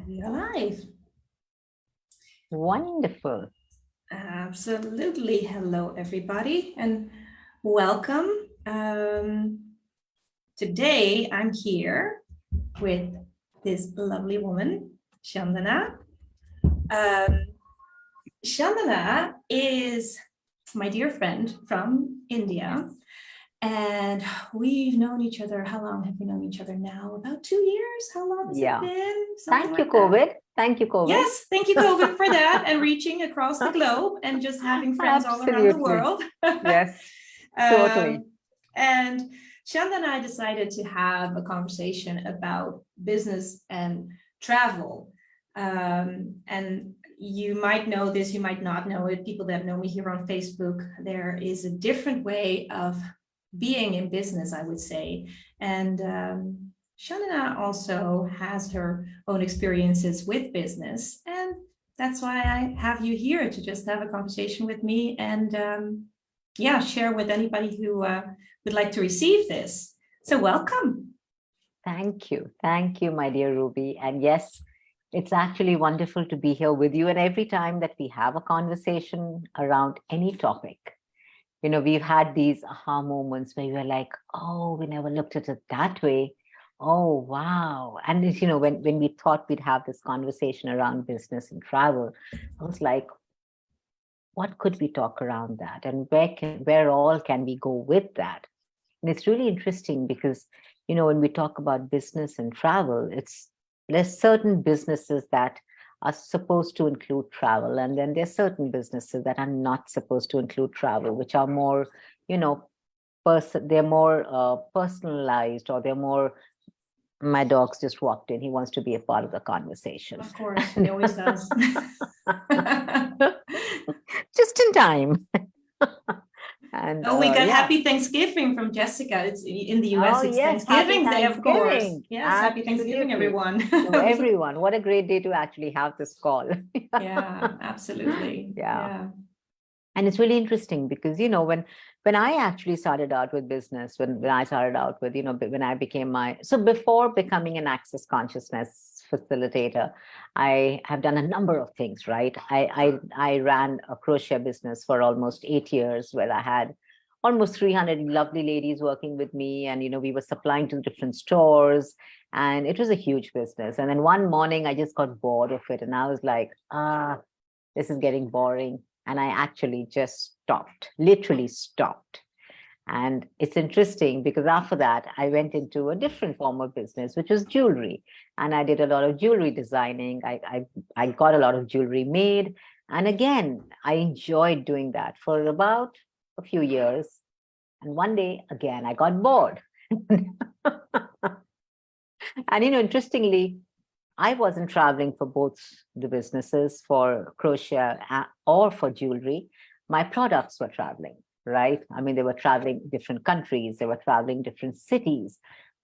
We are live. Wonderful. Absolutely. Hello, everybody, and welcome. Today, I'm here with this lovely woman, Chandana. Um, Chandana is my dear friend from India, and we've known each other. How long have we known each other now? About 2 years? How long has it Yeah. been? Something Thank you, like that. COVID. Thank you, COVID. Yes, thank you, COVID, for that, and reaching across the globe and just having friends all around the Absolutely. world. Yes, totally. And Chanda and I decided to have a conversation about business and travel. And you might know this, you might not know it. People that know me here on Facebook, there is a different way of being in business, I would say. And Chandana also has her own experiences with business. And that's why I have you here to just have a conversation with me and share with anybody who would like to receive this. So welcome. Thank you. Thank you, my dear Ruby. And yes, it's actually wonderful to be here with you. And every time that we have a conversation around any topic, we've had these aha moments where you're like, oh, we never looked at it that way. Oh, wow. And, when we thought we'd have this conversation around business and travel, I was like, what could we talk around that? And where all can we go with that? And it's really interesting because, when we talk about business and travel, there's certain businesses that are supposed to include travel. And then there's certain businesses that are not supposed to include travel, which are more, they're more personalized, or they're more, my dog's just walked in. He wants to be a part of the conversation. Of course, he always does. Just in time. And we got Happy Thanksgiving from Jessica. It's in the US. Oh, It's yes, Thanksgiving happy Day, of course. Thanksgiving. Yes, Happy Thanksgiving, Absolutely. everyone. To everyone. What a great day to actually have this call. Yeah, absolutely. Yeah. And it's really interesting because, when I actually started out with business, when I started out with, when I became so before becoming an access consciousness facilitator, I have done a number of things, right? I ran a crochet business for almost 8 years, where I had almost 300 lovely ladies working with me. And, we were supplying to different stores, and it was a huge business. And then one morning I just got bored of it. And I was like, this is getting boring. And I actually just stopped, literally stopped. And it's interesting because after that, I went into a different form of business, which was jewelry. And I did a lot of jewelry designing. I got a lot of jewelry made. And again, I enjoyed doing that for about a few years. And one day, again, I got bored. And, interestingly, I wasn't traveling for both the businesses, for crochet or for jewelry. My products were traveling, right? I mean, they were traveling different countries, they were traveling different cities.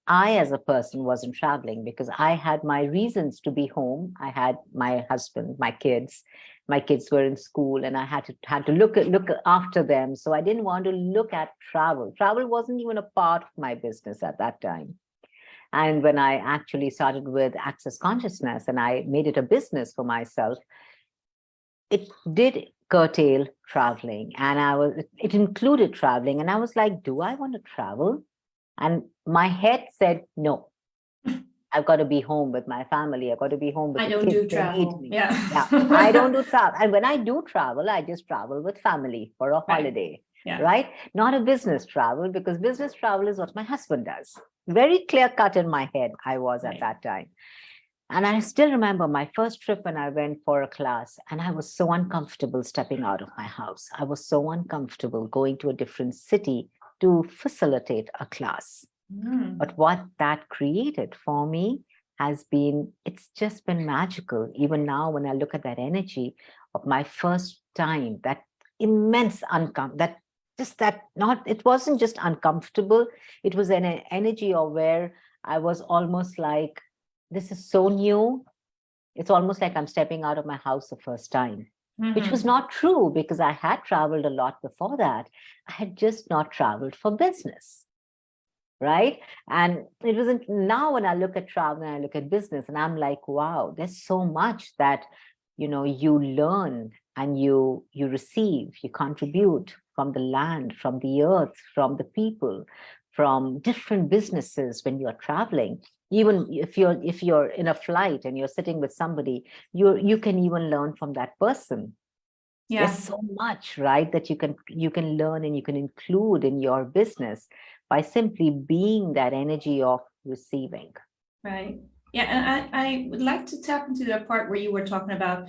I, as a person, wasn't traveling because I had my reasons to be home. I had my husband, my kids. My kids were in school, and I had to look after them. So I didn't want to look at travel. Travel wasn't even a part of my business at that time. And when I actually started with Access Consciousness and I made it a business for myself, it did curtail traveling. And it included traveling. And I was like, do I want to travel? And my head said, no, I've got to be home with my family. I've got to be home with the kids. I don't do They need travel. me. Yeah. I don't do travel. And when I do travel, I just travel with family for a holiday. Right? Not a business travel, because business travel is what my husband does. Very clear cut in my head, I was at that time. And I still remember my first trip when I went for a class, and I was so uncomfortable stepping out of my house. I was so uncomfortable going to a different city to facilitate a class. But what that created for me it's just been magical. Even now, when I look at that energy of my first time, that immense it wasn't just uncomfortable, it was an energy of where I was almost like, this is so new. It's almost like I'm stepping out of my house the first time, which was not true because I had traveled a lot before that. I had just not traveled for business. right? And it wasn't now when I look at travel and I look at business and I'm like, wow, there's so much that, you learn and you receive, you contribute from the land, from the earth, from the people, from different businesses when you're traveling. Even if you're in a flight and you're sitting with somebody, you can even learn from that person. There's Yeah, so much, right, that you can learn and you can include in your business by simply being that energy of receiving. right. Yeah, and I would like to tap into that part where you were talking about,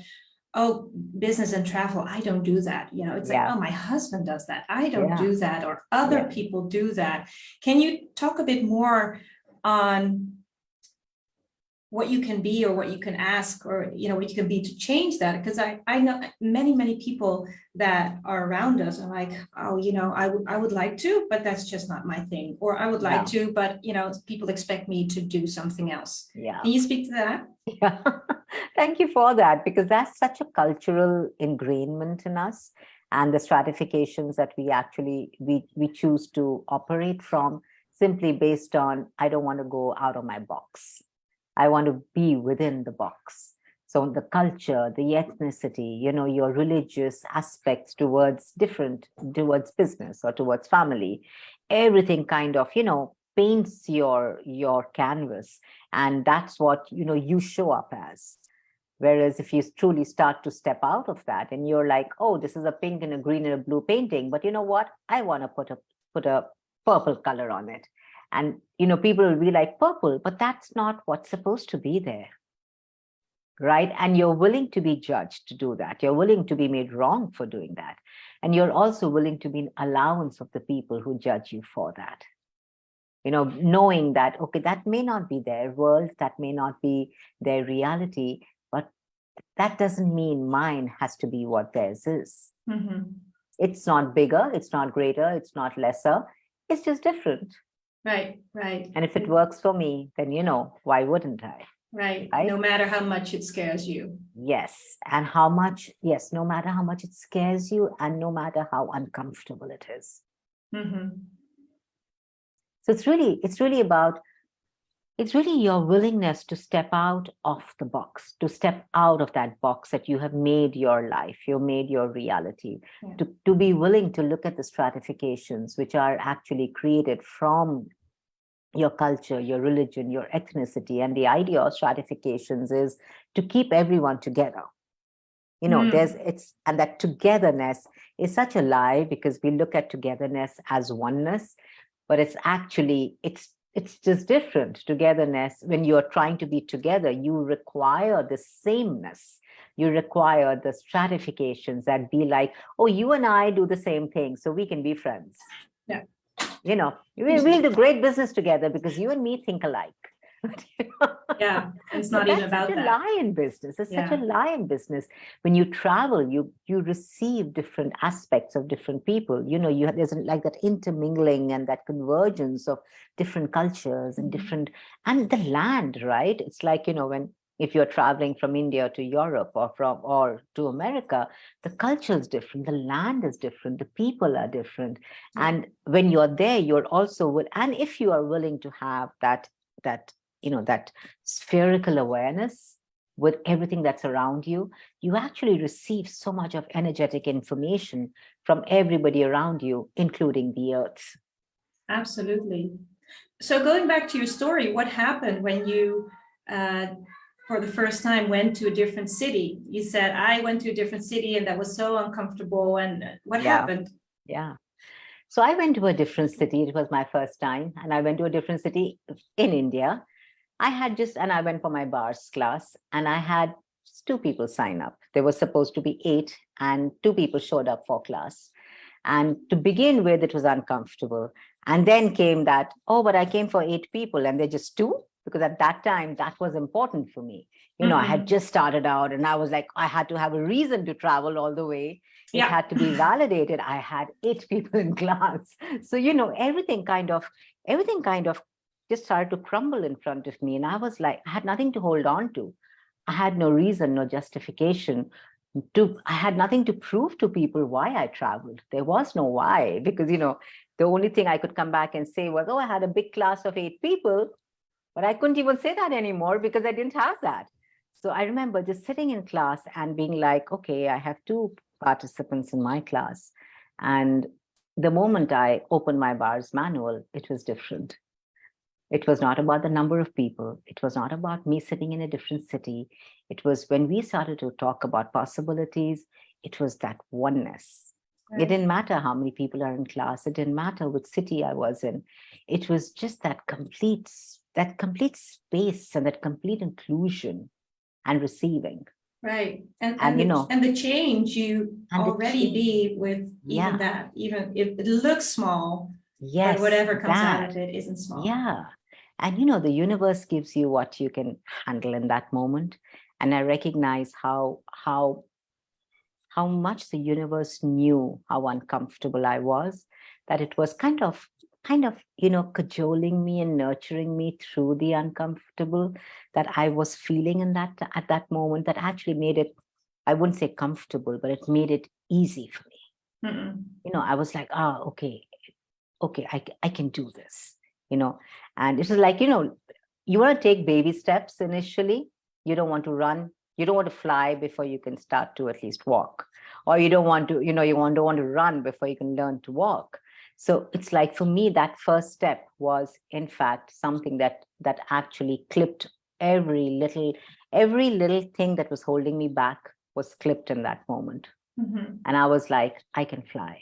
oh, business and travel. I don't do that. It's like, Yeah, oh, my husband does that. I don't yeah, do that, or other yeah. people do that. Can you talk a bit more on what you can be or what you can ask, or what you can be to change that? Because I know many people that are around us are like, oh, I would like to, but that's just not my thing, or I would like Yeah, to, but people expect me to do something else. yeah. Can you speak to that? Yeah. Thank you for that, because that's such a cultural ingrainment in us, and the stratifications that we choose to operate from, simply based on, I don't want to go out of my box. I want to be within the box. So the culture, the ethnicity, your religious aspects towards business or towards family, everything kind of, paints your canvas, and that's what you show up as. Whereas if you truly start to step out of that and you're like, oh, this is a pink and a green and a blue painting, but you know what? I want to put a purple color on it. And people will be like, purple, but that's not what's supposed to be there. Right. And you're willing to be judged to do that. You're willing to be made wrong for doing that. And you're also willing to be an allowance of the people who judge you for that. Knowing that, okay, that may not be their world, that may not be their reality, but that doesn't mean mine has to be what theirs is. Mhm. It's not bigger, it's not greater, it's not lesser. It's just different. Right, right. And if it works for me, then, why wouldn't I? Right, Right? no matter how much it scares you. Yes. And yes, no matter how much it scares you and no matter how uncomfortable it is. Mhm. So it's really your willingness to step out of the box, to step out of that box that you have made your life, you made your reality, Yeah. to be willing to look at the stratifications which are actually created from your culture, your religion, your ethnicity. And the idea of stratifications is to keep everyone together. Mm. And that togetherness is such a lie, because we look at togetherness as oneness, but it's just different. Togetherness, when you're trying to be together, you require the sameness. You require the stratifications that be like, oh, you and I do the same thing, so we can be friends. Yeah. We'll do great business together because you and me think alike. Yeah, it's But not even that's such about a that. lie in business. It's such a Yeah. lie in business. When you travel, you receive different aspects of different people. There's like that intermingling and that convergence of different cultures and and the land, right? It's like, if you're traveling from India to Europe or to America, the culture is different, the land is different, the people are different. Yeah. And when you're there, you're also and if you are willing to have that that spherical awareness with everything that's around you, you actually receive so much of energetic information from everybody around you, including the earth. Absolutely. So going back to your story, what happened when you, uh, for the first time, went to a different city? You said, I went to a different city and that was so uncomfortable. And what Yeah, happened? yeah. So I went to a different city. It was my first time, and I went to a different city in India. And I went for my bars class, and I had just two people sign up. There was supposed to be 8, and 2 people showed up for class. And to begin with, it was uncomfortable. And then came that, oh, but I came for 8 people and they're just 2, because at that time, that was important for me. I had just started out and I was like, I had to have a reason to travel all the way. It Yeah. had to be validated. I had 8 people in class. So, everything kind of just started to crumble in front of me. And I was like, I had nothing to hold on to. I had no reason, no justification. I had nothing to prove to people why I traveled. There was no why, because The only thing I could come back and say was, oh, I had a big class of 8 people, but I couldn't even say that anymore because I didn't have that. So I remember just sitting in class and being like, okay, I have 2 participants in my class. And the moment I opened my bars manual, it was different. It was not about the number of people. It was not about me sitting in a different city. It was when we started to talk about possibilities, it was that oneness. It didn't matter how many people are in class. It didn't matter which city I was in. It was just that complete space and that complete inclusion and receiving. Right. And And the change you and the already change. be with Yeah. even that, even if it looks small, Yes, but whatever comes out that. of it isn't small. Yeah. And the universe gives you what you can handle in that moment. And I recognize how much the universe knew how uncomfortable I was, that it was kind of cajoling me and nurturing me through the uncomfortable that I was feeling in that at that moment, that actually made it, I wouldn't say comfortable, but it made it easy for me. I was like, okay, I can do this, and it was like, you want to take baby steps initially. You don't want to run. You don't want to fly before you can start to at least walk, or you don't want to, don't want to run before you can learn to walk. So it's like, for me, that first step was, in fact, something that actually clipped every little thing that was holding me back was clipped in that moment. And I was like, I can fly.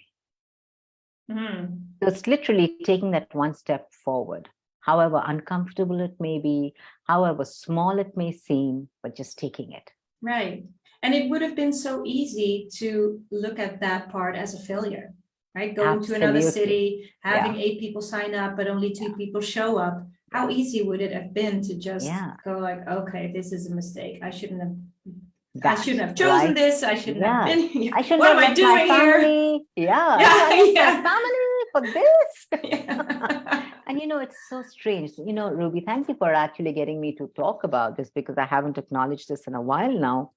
So it's literally taking that one step forward, however uncomfortable it may be, however small it may seem, but just taking it. Right. And it would have been so easy to look at that part as a failure, right? Going to another city, having 8 people sign up, but only 2 people show up. How easy would it have been to just go like, okay, this is a mistake. I shouldn't have chosen this. I shouldn't have been here. I shouldn't what have am I doing here? My family for this. And it's so strange. Ruby, thank you for actually getting me to talk about this, because I haven't acknowledged this in a while now.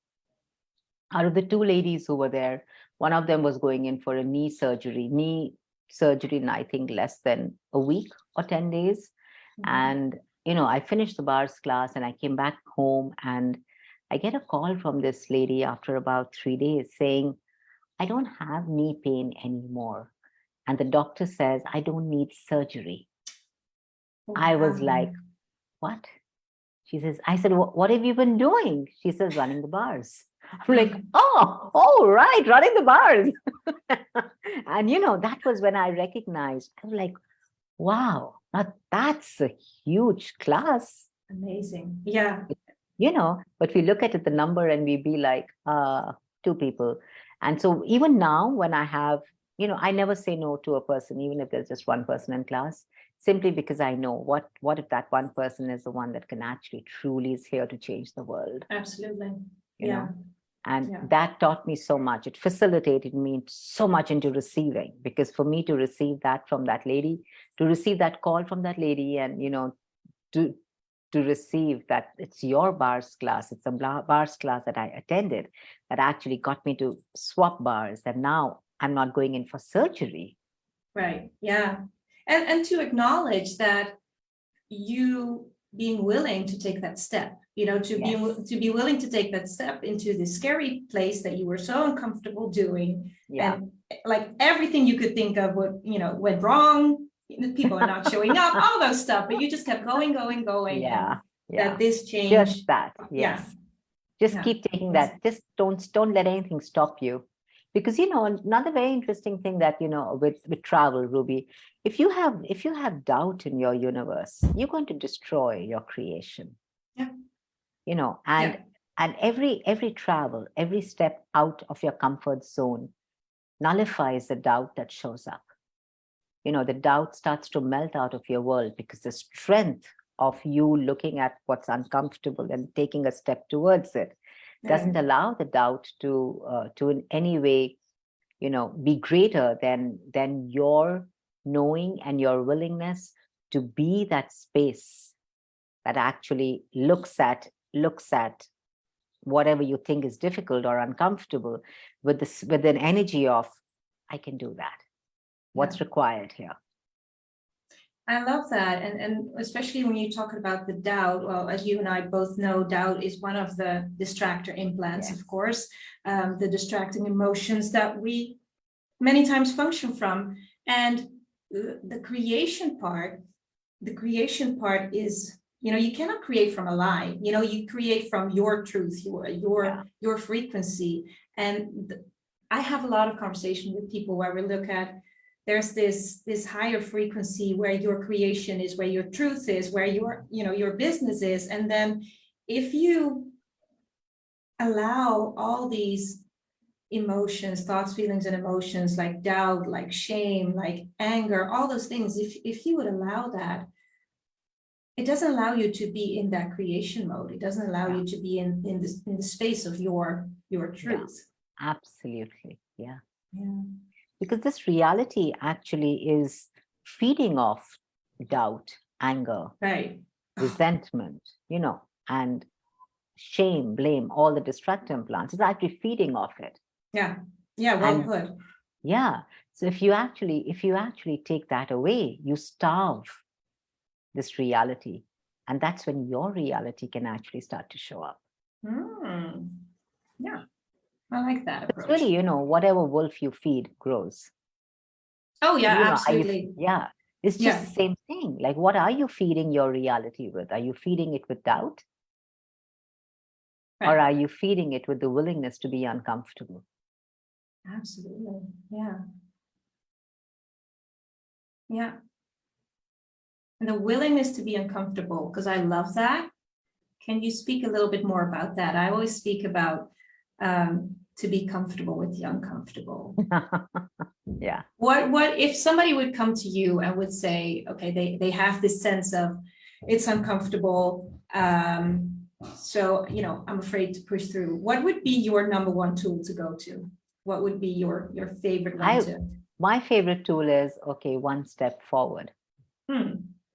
Out of the 2 ladies who were there, one of them was going in for a knee surgery in, I think, less than a week or 10 days. And, I finished the bars class and I came back home, and I get a call from this lady after about 3 days saying, I don't have knee pain anymore. And the doctor says, I don't need surgery. I was like, what? She says, I said, what have you been doing? She says, running the bars. I'm like, oh, right, running the bars. And, that was when I recognized, I was like, wow, that's a huge class. Amazing. Yeah. But we look at it, the number, and we be like, 2 people. And so even now when I have, I never say no to a person, even if there's just 1 person in class, simply because I know what if that 1 person is the one that can actually truly is here to change the world. Absolutely. You know? And that taught me so much. It facilitated me so much into receiving, because for me to receive that from that lady, to receive that call from that lady, and, to receive that it's your bars class, it's a bars class that I attended, that actually got me to swap bars. And now I'm not going in for surgery. Right. Yeah. And to acknowledge that you being willing to take that step, to be willing to take that step into the scary place that you were so uncomfortable doing. And like everything you could think of went wrong. People are not showing up, all those stuff, but you just kept going. That this change. Just that. Yes. Just keep taking that. Just don't let anything stop you. Because, another very interesting thing that, with travel, Ruby, if you have doubt in your universe, you're going to destroy your creation. And every travel, every step out of your comfort zone nullifies the doubt that shows up. The doubt starts to melt out of your world, because the strength of you looking at what's uncomfortable and taking a step towards it doesn't allow the doubt to in any way, be greater than your knowing and your willingness to be that space that actually looks at whatever you think is difficult or uncomfortable with an energy of, I can do that. What's required here? I love that. And especially when you talk about the doubt, well, as you and I both know, doubt is one of the distractor implants, Yes. of course, the distracting emotions that we many times function from. And the creation part is, you cannot create from a lie. You create from your truth, your frequency. And I have a lot of conversation with people where we look at, there's this higher frequency where your creation is, where your truth is, where your business is. And then if you allow all these emotions, thoughts, feelings, and emotions like doubt, like shame, like anger, all those things, if you would allow that, it doesn't allow you to be in that creation mode. It doesn't allow you to be in the space of your truth. Absolutely. Yeah. Yeah. Because this reality actually is feeding off doubt, anger, Right. resentment, and shame, blame, all the distractor implants. It's actually feeding off it. Yeah. Yeah. Well And put. yeah. So if you actually take that away, you starve this reality. And that's when your reality can actually start to show up. Yeah. I like that It's approach. really, whatever wolf you feed grows. Oh yeah, Are you, absolutely. it's just the same thing. Like, what are you feeding your reality with? Are you feeding it with doubt? Right. Or are you feeding it with the willingness to be uncomfortable? Absolutely. Yeah. Yeah. And the willingness to be uncomfortable, because I love that. Can you speak a little bit more about that? I always speak about to be comfortable with the uncomfortable. Yeah. What if somebody would come to you and would say, okay, they have this sense of it's uncomfortable. So, I'm afraid to push through. What would be your number one tool to go to? What would be your favorite one My favorite tool is, okay, one step forward.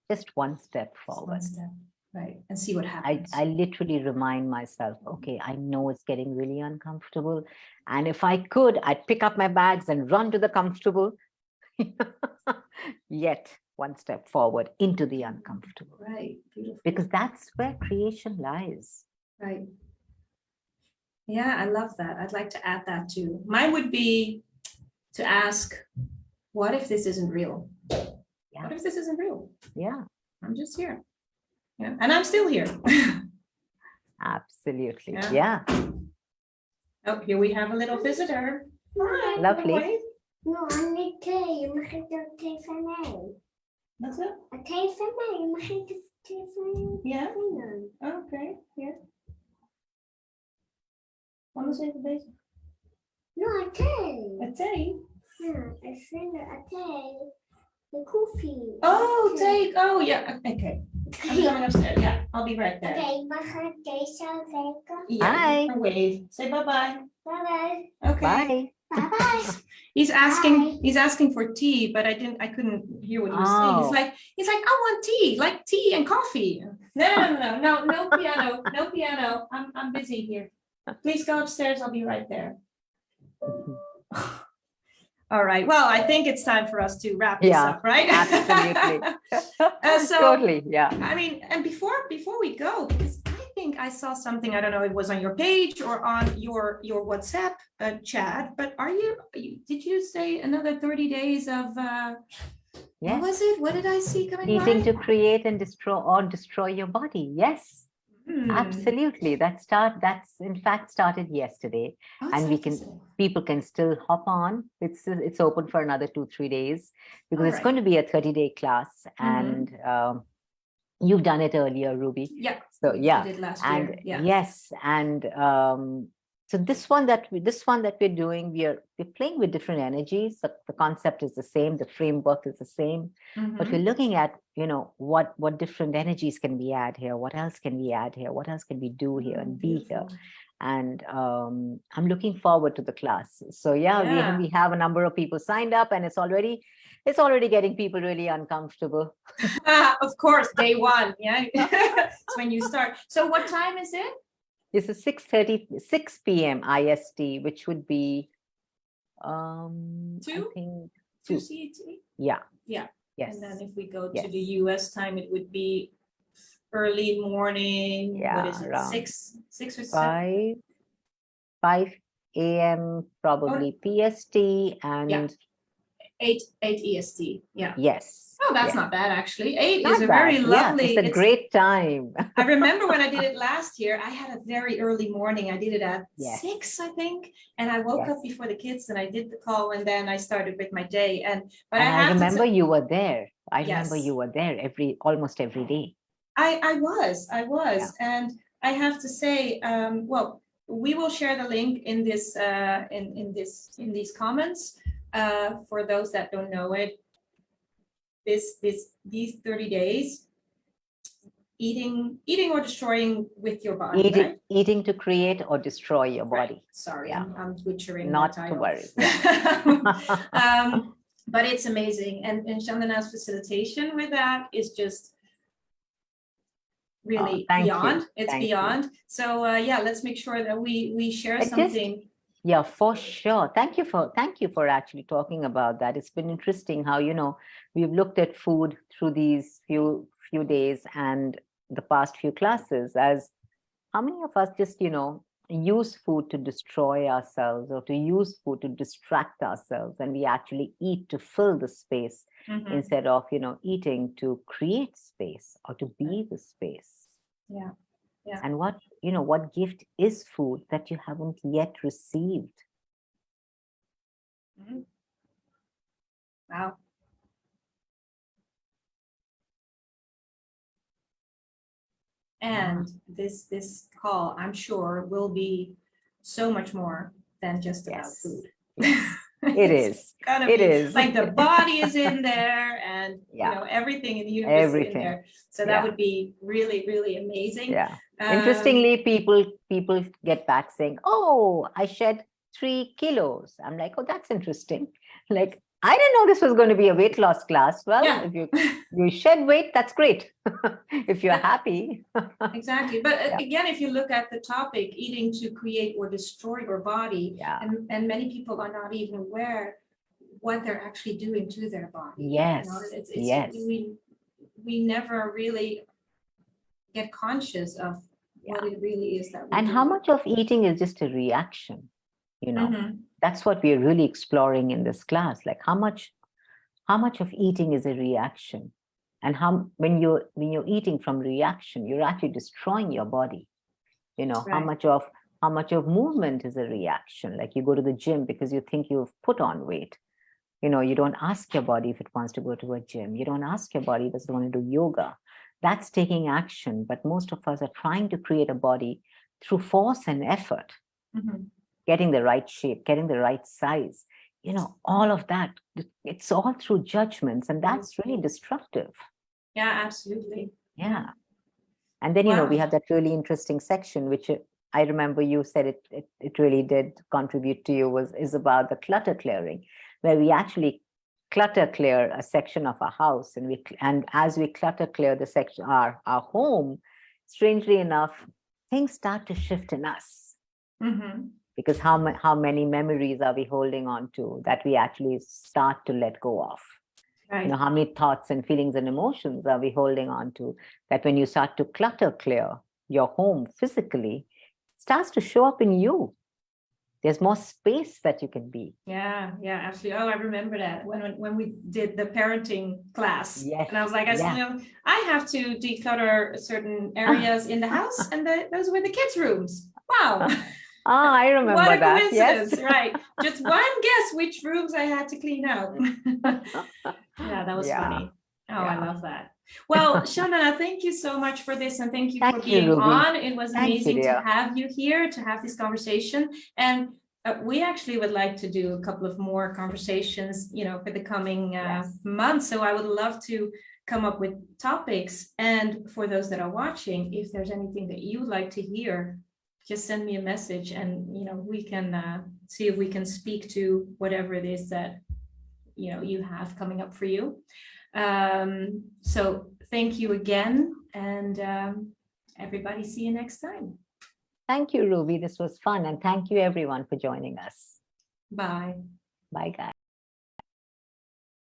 Just one step forward. One step, right. And see what happens. I literally remind myself, okay, I know it's getting really uncomfortable. And if I could, I'd pick up my bags and run to the comfortable. Yet one step forward into the uncomfortable. Right. Beautiful. Because that's where creation lies. Right. Yeah, I love that. I'd like to add that too. Mine would be to ask, what if this isn't real? Yeah. What if this isn't real? Yeah. I'm just here. Yeah. And I'm still here. Absolutely. Yeah. Oh, here we have a little visitor. Hi, lovely. No, I need thee. Je mag ik dat thee van mij. Wat is dat? Een thee van mij. Je mag ik de thee van mij. Ja? Oké, hier. Anders even bezig. No, een thee. Een thee? Ja, ik vind een thee. De koffie. Oh, thee. Oh, yeah. Okay. I'm coming upstairs. Yeah, I'll be right there. Okay, mag ik deze drinken? Yeah, Hi. you can wave. Say bye-bye. Bye Okay. Bye. bye. Bye He's asking for tea, but I couldn't hear what he was saying. He's like, I want tea, like tea and coffee. No piano, no piano. I'm busy here. Please go upstairs. I'll be right there. All right. Well, I think it's time for us to wrap this up, right? Absolutely. Totally. Yeah. I mean, and before we go, because I think I saw something, I don't know, it was on your page or on your WhatsApp chat, but did you say another 30 days of, what was it? What did I see coming Needing by? to create and destroy your body. Yes. Absolutely. That's in fact started yesterday. And people can still hop on. It's open for another 2-3 days because it's going to be a 30-day class. And you've done it earlier, Ruby. Yeah. So yeah. I did last And year. Yeah. yes. And so this one that we're doing, we're playing with different energies. The concept is the same, the framework is the same, but we're looking at, what different energies can we add here? What else can we add here? What else can we do here and be here? And I'm looking forward to the class. So yeah. We have a number of people signed up, and it's already getting people really uncomfortable. Of course, day one. Yeah. It's when you start. So what time is it? This is 6 p.m. IST, which would be 2? I think 2 CET? Yeah. Yeah. Yes. And then if we go to Yes. the US time, it would be early morning. What Yeah, is it? around 6 or 7? 5 a.m. probably PST and 8 EST. Yeah. yes. Oh, that's yes. not bad actually. 8 is Not a bad. very Yeah, lovely. it's a great time. I remember when I did it last year, I had a very early morning. I did it at Yes. 6, I think. And I woke Yes. up before the kids and I did the call and then I started with my day. But And I have remember to you were there. I remember Yes. you were there almost every day. I was. Yeah. And I have to say, well, we will share the link in this in these comments for those that don't know it. These 30 days, eating or destroying with your body, right? Eating to create or destroy your body. Right. Sorry, Yeah. I'm butchering Not the to title. worry. But it's amazing, and Chandana's facilitation with that is just really thank you. beyond. It's Thank you. beyond. So yeah, let's make sure that we share It just- something. Yeah, for sure. Thank you for actually talking about that. It's been interesting how, we've looked at food through these few days and the past few classes as how many of us just, use food to destroy ourselves or to use food to distract ourselves, and we actually eat to fill the space Mhm. instead of, eating to create space or to be the space. Yeah. Yeah. And what gift is food that you haven't yet received? Mhm. Wow. And this call, I'm sure, will be so much more than just about Yes. food. Yes. It's gonna It be is. like the body is in there, and Yeah. everything in the universe is in Everything. there. So that Yeah. would be really, really amazing. Yeah. Interestingly, people get back saying, "Oh, I shed 3 kilos." I'm like, "Oh, that's interesting." Like, I didn't know this was going to be a weight loss class. Well, Yeah. if you shed weight, that's great. If you're happy. Exactly. But Yeah. again, if you look at the topic, eating to create or destroy your body, Yeah. and many people are not even aware what they're actually doing to their body. Yes. It's Yes. we never really get conscious of what it really is that we And do. how much of eating is just a reaction? Mhm. That's what we're really exploring in this class. Like how much of eating is a reaction, and when you're eating from reaction, you're actually destroying your body. How Right. much of movement is a reaction. Like you go to the gym because you think you've put on weight. You don't ask your body if it wants to go to a gym. You don't ask your body, does it want to do yoga? That's taking action. But most of us are trying to create a body through force and effort, Mhm. getting the right shape, getting the right size, all of that. It's all through judgments, and that's really destructive. Yeah, absolutely. Yeah. And then, we Wow. have that really interesting section, which I remember you said it really did contribute to you, is about the clutter clearing, where we actually clutter clear a section of our house. And as we clutter clear the section, our home, strangely enough, things start to shift in us. Mhm. Because how many memories are we holding on to that we actually start to let go of? Right. How many thoughts and feelings and emotions are we holding on to that when you start to clutter clear your home physically, it starts to show up in you. There's more space that you can be. Yeah, absolutely. Oh, I remember that when we did the parenting class. Yes. And I was like, I have to declutter certain areas in the house, and those were the kids' rooms. Wow. I remember What a that. coincidence, Yes. right? Just one guess which rooms I had to clean out. Yeah, that was funny. Oh, I love that. Well, Chandana, thank you so much for this, and thank you for being on. It was amazing to have you here to have this conversation. And we actually would like to do a couple of more conversations, for the coming months. So I would love to come up with topics. And for those that are watching, if there's anything that you would like to hear, just send me a message, and we can see if we can speak to whatever it is that you have coming up for you. So thank you again, and everybody, see you next time. Thank you, Ruby. This was fun, and thank you everyone for joining us. Bye. Bye, guys.